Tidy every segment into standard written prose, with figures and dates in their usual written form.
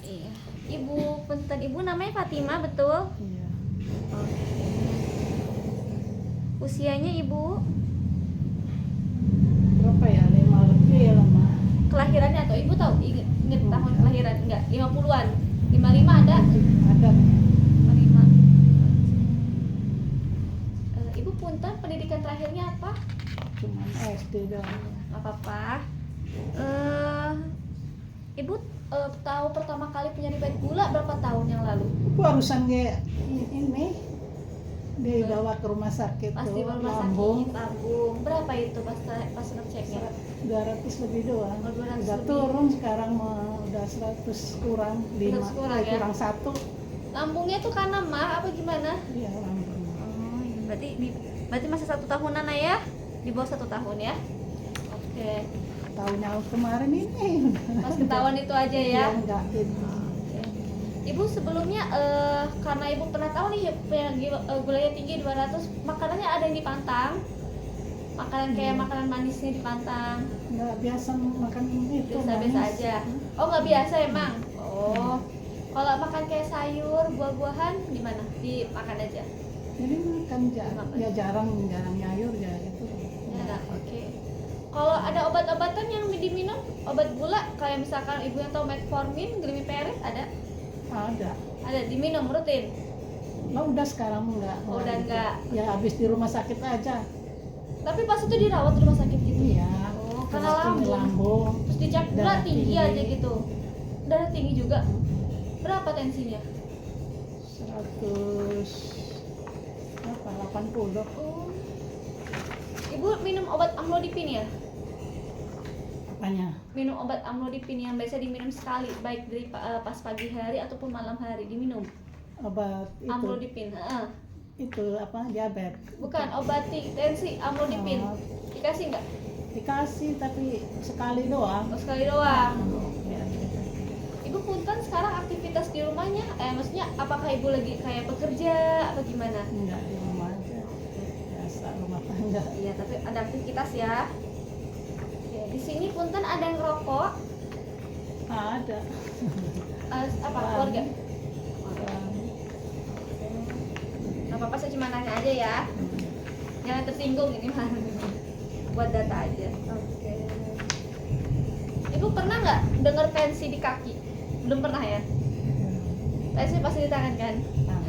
Iya. Ibu, punten ibu namanya Fatima, betul? Iya. Oke. Usianya ibu, Berapa ya? 5 lebih ya lama. kelahirannya atau ibu tahu? Ingat tahun Enggak. kelahiran enggak? 50-an. 55 ada? Ada. 55. Ibu punten pendidikan terakhirnya apa? Cuman SD doang. Nggak apa-apa. Ibu tahu pertama kali punya diabetes gula berapa tahun yang lalu? Barusan kayak ini dia dibawa ke rumah sakit Pas tuh, di rumah lambung. sakit lambung. Berapa itu pas ngeceknya? 200 lebih doang. Oh, 200 Udah lebih. turun sekarang udah 100 kurang 5. 100 kurang ya? Kurang 1. Lambungnya tuh karena mah apa gimana? Iya, lambung. Oh, iya. Berarti masih 1 tahunan ya? Di bawah 1 tahun ya? Oke. Tahunnya kemarin ini. Pas ketahuan itu aja ya? Iya, enggak itu. Oke. Ibu sebelumnya karena ibu pernah tahu nih gulanya tinggi 200, makanannya ada yang dipantang? Makanan kayak makanan manisnya dipantang? Enggak biasa makan itu. Biasa-biasa manis. aja. Oh, nggak biasa emang? Oh. Kalau makan kayak sayur, buah-buahan gimana? Dimakan aja? Jadi makan ya jarang nyayur ya itu. Ya, oke. Kalau ada obat-obatan yang diminum, obat gula kayak misalkan ibu yang tahu metformin, glimepiride ada? Ada. Ada diminum rutin. Lah udah sekarang enggak. Oh, udah enggak. Ya habis di rumah sakit aja. Tapi pas itu dirawat di rumah sakit gitu. Iya. Oh, karena Terus lambung. Terus dicek gula Darah tinggi tinggi. aja gitu. Darah tinggi juga. Berapa tensinya? 180. Oh. Ibu minum obat amlodipin ya? Apanya? Minum obat amlodipin yang biasa diminum sekali, baik dari pas pagi hari ataupun malam hari diminum. Obat itu. Amlodipin, Itu apa? Diabetes. bukan obat tensi, amlodipin. Oh. Dikasih nggak? Dikasih tapi sekali doang. Oh, sekali doang. Ya. Ibu punten sekarang aktivitas di rumahnya, maksudnya apakah ibu lagi kayak bekerja apa gimana? Enggak di rumah aja. Biasa rumah tangga. Iya, tapi ada aktivitas ya. Oke, di sini punten ada yang ngerokok, Ada. apa keluarga? Nggak apa-apa, saya cuma nanya aja ya. Jangan tersinggung ini mah. Buat data aja. Oke. Ibu pernah nggak dengar tensi di kaki? Belum pernah ya? Tensi pasti di tangan kan?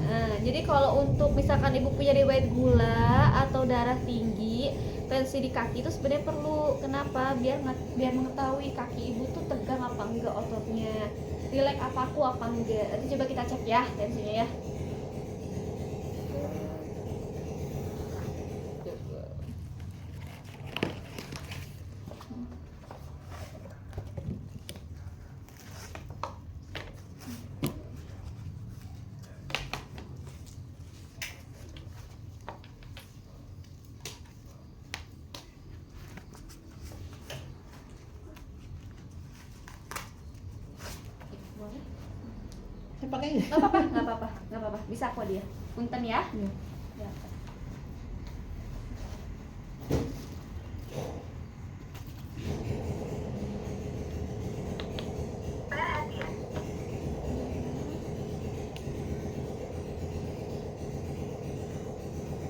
Nah, jadi kalau untuk misalkan ibu punya riwayat gula atau darah tinggi, tensi di kaki itu sebenarnya perlu. Kenapa? Biar mengetahui kaki ibu tuh tegang apa enggak ototnya, rileks apa aku apa enggak. Nanti coba kita cek ya tensinya ya. Boleh? Saya pakai. Nggak apa-apa, bisa kok dia. Punten ya. Iya. Ya.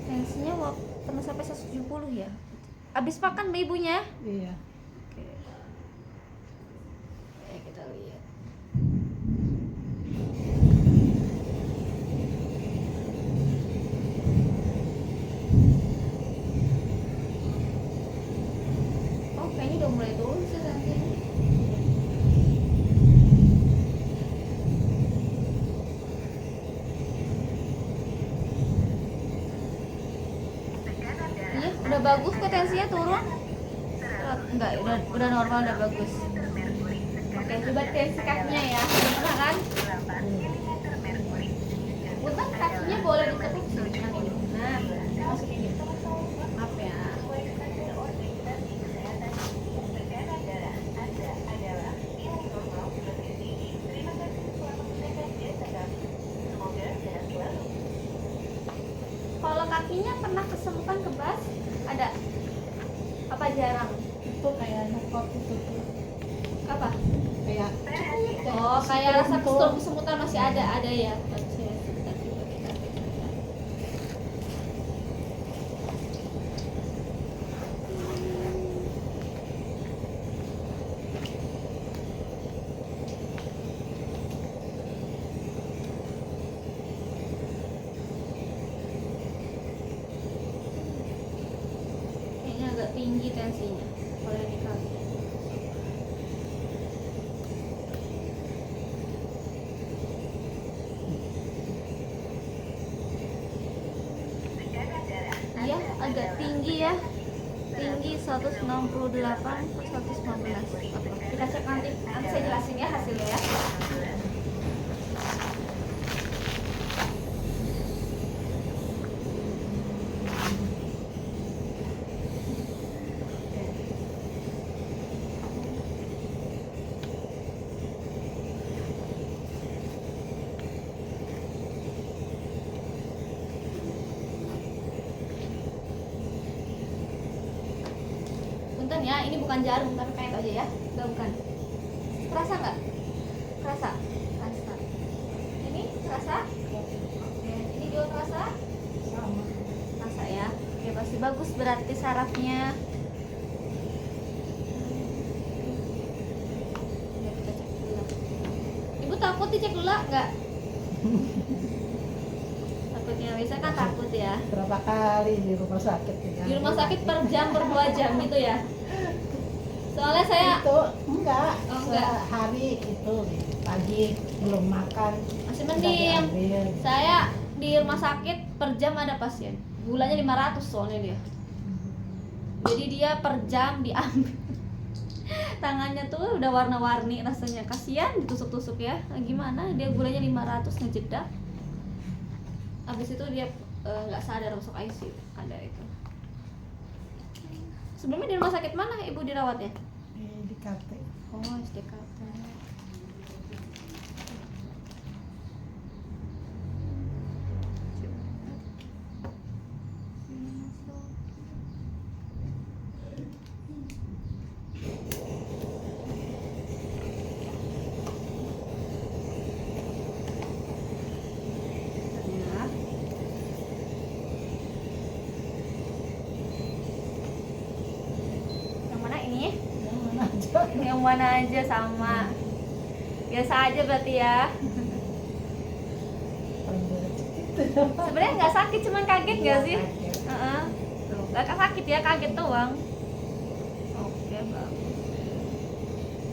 Tensinya pernah sampai 170 ya. Habis makan mbak ibunya? Iya. Oke. Kita lihat. Oh, kayaknya udah mulai turun sih tensinya. Iya, udah bagus kok tensinya turun. Enggak, udah normal, udah bagus. Oke, coba tensi kakinya ya. Pernah kan? Punten kakinya boleh ditekuk sini yang ini. Nah, masuk ini. Maaf ya. Kalau kakinya pernah kesemutan kebas? Ada? Apa jarang? Itu kayak nyekot itu tuh. Apa? kayak Oh, kayak rasa kesemutan. kesemutan masih ada ya. Oke, sebentar coba kita cek saja. Kayaknya agak tinggi tensinya. Boleh dikali. Iya, agak tinggi ya. Tinggi 168 per 115. Oke, kita cek nanti saya jelasin ya hasilnya ya. Punten ya, ini bukan jarum tapi kayak itu aja ya. Enggak, bukan. Kerasa nggak? Kerasa? Kerasa. Ini kerasa? Oke, ini juga kerasa? Sama. Kerasa ya. Oke, pasti bagus berarti sarafnya. Ya, kita cek dulu. Ibu takut dicek dulu nggak? Takutnya bisa kan takut ya. Berapa kali di rumah sakit ya? Di rumah sakit per jam, per 2 jam gitu ya. Soalnya saya itu enggak, Oh, enggak. sehari itu pagi belum makan masih udah mending. diambil. Saya di rumah sakit per jam ada pasien. Gulanya 500 soalnya dia. Jadi dia per jam diambil. Tangannya tuh udah warna-warni rasanya. Kasihan ditusuk-tusuk ya. Nah, gimana? Dia gulanya 500 ngejedak. Habis itu dia nggak sadar masuk ICU. Ada itu. Sebelumnya di rumah sakit mana ibu dirawatnya? Di KT. Oh, SDKT. Yang mana ini? Yang mana aja? Yang mana aja sama. Biasa aja berarti ya. Paling berat itu. Sebenarnya nggak sakit, cuman kaget nggak sih? Kaget. Heeh. Nggak sakit ya, kaget doang. Oke, bagus.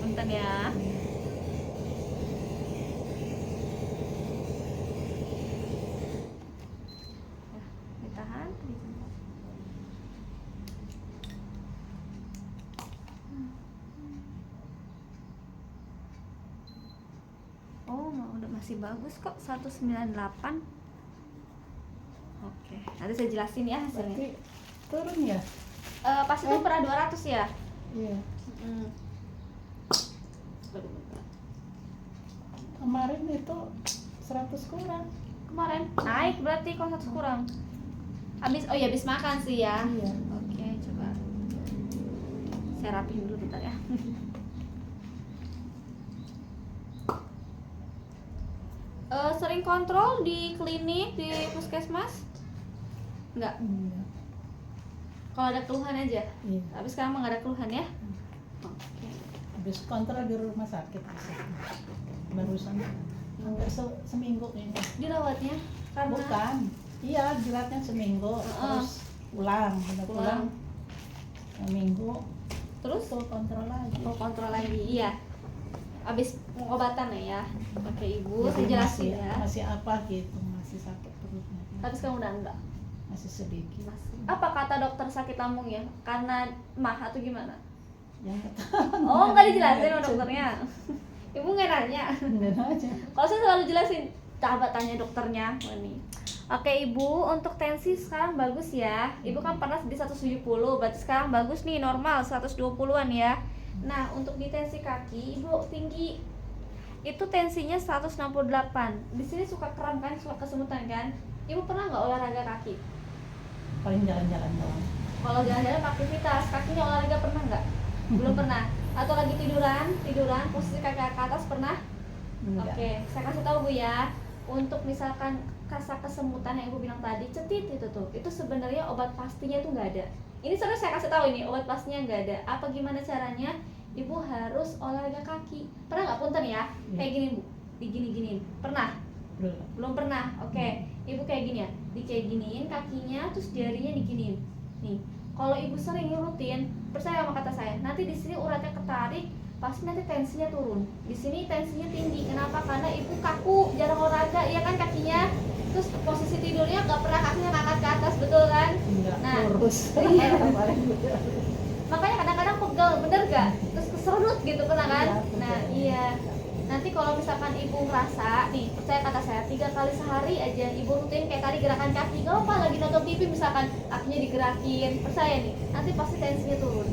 Punten ya. Ditahan. Oh, udah masih bagus kok 198. Oke, nanti saya jelasin ya hasilnya. Berarti turun ya? Pas itu pernah 200 ya? Iya. Mm. Baru bentar. Kemarin itu 100 kurang. Kemarin naik berarti kalau 100 kurang. Habis makan sih ya. Iya. Oke, coba saya rapihin dulu bentar ya. Sering kontrol di klinik, di puskesmas? Enggak. Iya. Kalau ada keluhan aja. Iya. Tapi sekarang mah nggak ada keluhan ya. Oke. Habis kontrol di rumah sakit barusan hampir seminggu ini. Dirawatnya karena Bukan, iya dilatnya seminggu terus pulang, udah pulang seminggu terus tuh kontrol lagi. mau kontrol lagi. Iya. Habis pengobatan ya. Oke, Ibu, saya Jadi jelasin masih, ya. masih apa gitu, masih sakit perutnya. Tapi sekarang udah enggak. Masih sedikit. Apa kata dokter sakit lambung ya? Karena mah atau gimana? Yang Oh, nggak dijelasin sama dokternya. Ibu nggak nanya. bener aja. Kalau saya selalu jelasin, coba tanya dokternya. Oh, nih. Oke Ibu, untuk tensi sekarang bagus ya. Ibu kan pernah di 170, berarti sekarang bagus nih, normal 120-an ya. Nah, untuk di tensi kaki, Ibu tinggi. Itu tensinya 168. Di sini suka kram kan, suka kesemutan kan? Ibu pernah nggak olahraga kaki? Paling jalan-jalan doang. Kalau jalan-jalan aktivitas, kakinya olahraga pernah nggak? Belum pernah. Atau lagi tiduran posisi kaki ke atas pernah? Enggak. Oke, saya kasih tahu Bu ya. Untuk misalkan rasa kesemutan yang Ibu bilang tadi, cetit itu tuh, itu sebenarnya obat pastinya itu nggak ada. Ini sebenarnya saya kasih tahu ini obat pastinya nggak ada. Apa gimana caranya? Ibu harus olahraga kaki. Pernah nggak punten ya? Kayak gini Bu, digini-giniin. Pernah? Belum pernah. Oke, Ibu kayak gini ya, kayak giniin kakinya, terus jarinya diginiin. Nih, kalau Ibu sering rutin, percaya sama kata saya, nanti di sini uratnya ketarik, pasti nanti tensinya turun. Di sini tensinya tinggi. Kenapa? Karena Ibu kaku, jarang olahraga, iya kan kakinya. Terus posisi tidurnya nggak pernah kakinya ngangkat ke atas, betul kan? Enggak, Nah, lurus. iya. Makanya kadang-kadang pegel, bener gak? Terus keserut gitu, pernah kan? Iya, betul. Nah, iya. Nanti kalau misalkan Ibu ngerasa, nih percaya kata saya, 3 kali sehari aja Ibu rutin kayak tadi gerakan kaki. Gak apa lagi nonton TV misalkan kakinya digerakin, percaya nih, nanti pasti tensinya turun.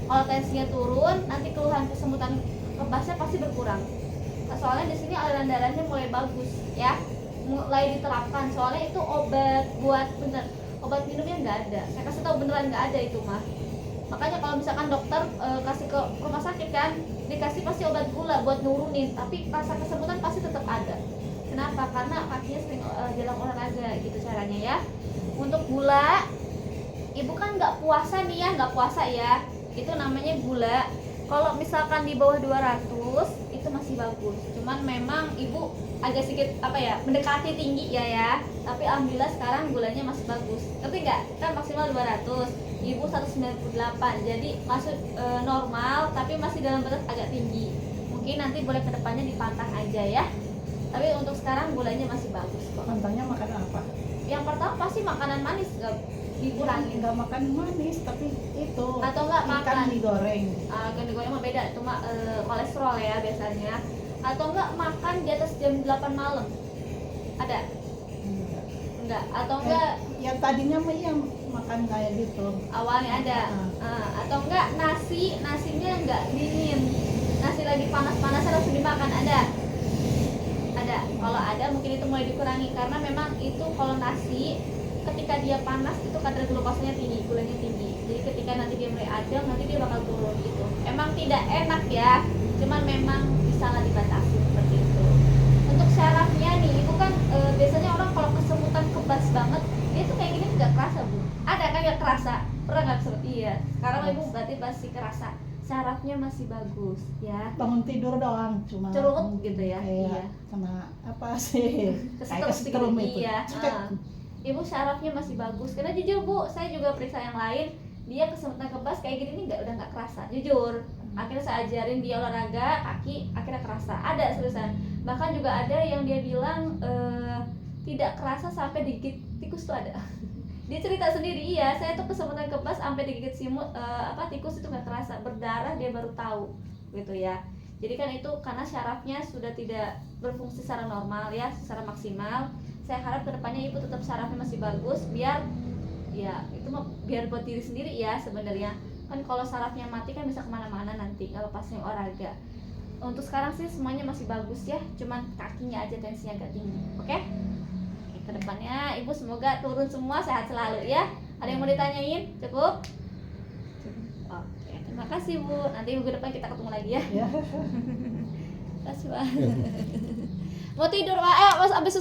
Kalau tensinya turun, nanti keluhan kesemutan kebasnya pasti berkurang. Nah, soalnya di sini aliran darahnya mulai bagus, ya, mulai diterapkan. Soalnya itu obat buat bener, obat minumnya nggak ada. Saya kasih tahu beneran nggak ada itu mah. Makanya kalau misalkan dokter kasih ke rumah sakit kan, dikasih pasti obat gula buat nurunin, tapi rasa kesemutan pasti tetap ada. Kenapa? Karena kakinya sering jarang olahraga gitu caranya ya. Untuk gula, Ibu kan nggak puasa nih ya, nggak puasa ya. Itu namanya gula. Kalau misalkan di bawah 200 itu masih bagus. Cuman memang Ibu agak sedikit apa ya, mendekati tinggi ya. Tapi alhamdulillah sekarang gulanya masih bagus. Ngerti nggak? Kan maksimal 200. Ibu 198. Jadi masuk normal tapi masih dalam batas agak tinggi. Mungkin nanti boleh kedepannya dipantang aja ya. Tapi untuk sekarang gulanya masih bagus kok. Pantangnya makan apa? Yang pertama pasti makanan manis nggak dikurangi. Enggak makan manis, tapi itu Atau enggak ikan makan digoreng. Ikan digoreng mah beda, itu mah kolesterol ya biasanya. Atau enggak makan di atas jam 8 malam. Ada? Enggak. Atau enggak Yang tadinya mah yang makan kayak gitu. awalnya ada. Atau enggak nasinya enggak dingin. Nasi lagi panas-panasnya langsung dimakan, ada? Ada. Kalau ada mungkin itu mulai dikurangi karena memang itu kalau nasi ketika dia panas itu kadar glukosanya tinggi, gulanya tinggi. Jadi ketika nanti dia mulai adem, nanti dia bakal turun gitu. Emang tidak enak ya, cuman memang bisa lah dibatasi seperti itu. Untuk syarafnya nih, Ibu kan biasanya orang kalau kesemutan kebas banget, dia tuh kayak gini nggak kerasa Bu. Ada kan nggak kerasa? Pernah nggak kesebut? Iya. Sekarang Ibu berarti masih kerasa. Syarafnya masih bagus ya. Bangun tidur doang, cuma Cerut gitu ya. Kayak Iya. kena apa sih? Kayak Kesetrum kesetrum itu. iya. Ibu syarafnya masih bagus. Karena jujur Bu, saya juga periksa yang lain, dia kesemutan kebas kayak gini nih udah nggak kerasa. Jujur. Akhirnya saya ajarin dia olahraga kaki, akhirnya kerasa. Ada seriusan. Bahkan juga ada yang dia bilang tidak kerasa sampai digigit tikus tuh ada. Dia cerita sendiri, iya saya tuh kesemutan kebas sampai digigit tikus itu nggak kerasa, berdarah dia baru tahu gitu ya. Jadi kan itu karena syarafnya sudah tidak berfungsi secara normal ya, secara maksimal. Saya harap kedepannya Ibu tetap syarafnya masih bagus, biar ya itu mah biar buat diri sendiri ya sebenarnya. Kan kalau syarafnya mati kan bisa kemana-mana nanti kalau pasnya olahraga. Untuk sekarang sih semuanya masih bagus ya, cuman kakinya aja tensinya agak tinggi. Oke? Kedepannya Ibu semoga turun semua, sehat selalu ya. Ada yang mau ditanyain? Cukup? Oke, terima kasih Bu. Nanti minggu depan kita ketemu lagi ya. Ya. Terima kasih Pak. Mau tidur Pak? Mas abis